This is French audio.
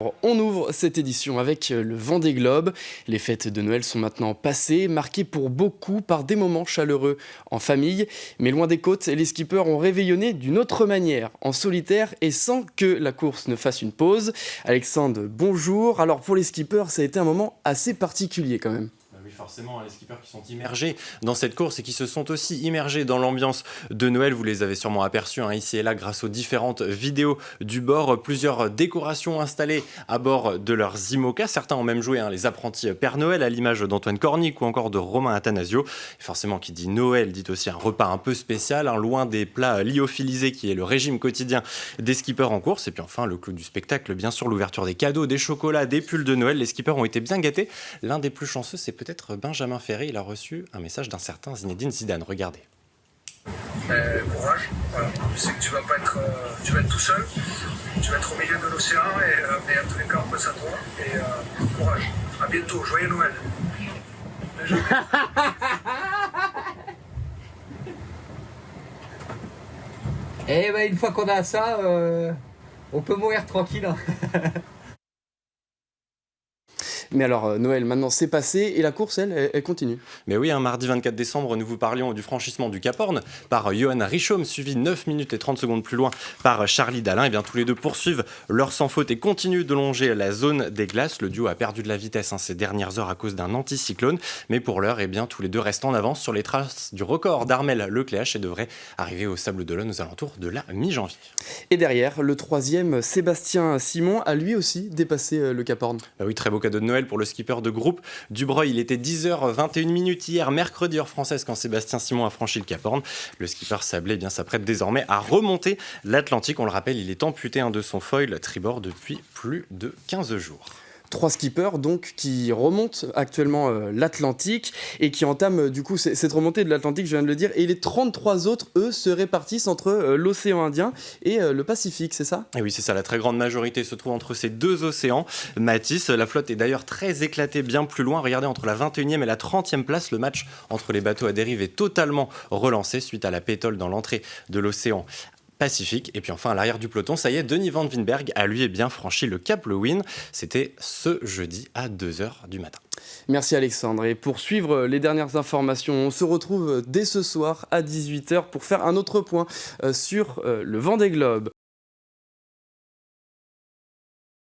On ouvre cette édition avec le Vendée Globe. Les fêtes de Noël sont maintenant passées, marquées pour beaucoup par des moments chaleureux en famille. Mais loin des côtes, les skippers ont réveillonné d'une autre manière, en solitaire et sans que la course ne fasse une pause. Alexandre, bonjour. Alors pour les skippers, ça a été un moment assez particulier quand même. Oui, forcément, les skippers qui sont immergés dans cette course et qui se sont aussi immergés dans l'ambiance de Noël, vous les avez sûrement aperçus ici et là grâce aux différentes vidéos du bord, plusieurs décorations installées à bord de leurs IMOCA. Certains ont même joué les apprentis Père Noël à l'image d'Antoine Cornic ou encore de Romain Attanasio. Et forcément, qui dit Noël dit aussi un repas un peu spécial, loin des plats lyophilisés qui est le régime quotidien des skippers en course. Et puis enfin, le clou du spectacle, bien sûr, l'ouverture des cadeaux, des chocolats, des pulls de Noël. Les skippers ont été bien gâtés. L'un des plus chanceux, c'est peut-être Benjamin Ferré. Il a reçu un message d'un certain Zinedine Zidane. Regardez. Courage, voilà. Je sais que tu vas être tout seul, tu vas être au milieu de l'océan, mais en tous les cas on pense à toi, et courage, à bientôt, joyeux Noël. Et ben, une fois qu'on a ça, on peut mourir tranquille. Mais alors Noël maintenant c'est passé et la course elle continue. Mais oui, mardi 24 décembre, nous vous parlions du franchissement du Cap Horn par Johan Richomme, suivi 9 minutes et 30 secondes plus loin par Charlie Dalin. Et bien tous les deux poursuivent leur sans faute et continuent de longer la zone des glaces. Le duo a perdu de la vitesse ces dernières heures à cause d'un anticyclone. Mais pour l'heure, tous les deux restent en avance sur les traces du record d'Armel Lecléache et devraient arriver au Sable d'Olonne aux alentours de la mi-janvier. Et derrière, le troisième, Sébastien Simon, a lui aussi dépassé le Cap Horn. Bah oui, très beau cadeau de Noël pour le skipper de groupe Dubreuil. Il était 10h21 hier, mercredi heure française, quand Sébastien Simon a franchi le Cap Horn. Le skipper sablé s'apprête désormais à remonter l'Atlantique. On le rappelle, il est amputé de son foil tribord depuis plus de 15 jours. 3 skippers donc qui remontent actuellement l'Atlantique et qui entament du coup cette remontée de l'Atlantique, je viens de le dire, et les 33 autres, eux, se répartissent entre l'océan Indien et le Pacifique, c'est ça ? Et oui, c'est ça, la très grande majorité se trouve entre ces deux océans. Mathis, la flotte est d'ailleurs très éclatée bien plus loin. Regardez, entre la 21e et la 30e place, le match entre les bateaux à dérive est totalement relancé suite à la pétole dans l'entrée de l'océan Pacifique. Et puis enfin, à l'arrière du peloton, ça y est, Denis Van Winberg a lui bien franchi le Cap Lewin. C'était ce jeudi à 2h du matin. Merci Alexandre. Et pour suivre les dernières informations, on se retrouve dès ce soir à 18h pour faire un autre point sur le Vendée Globe.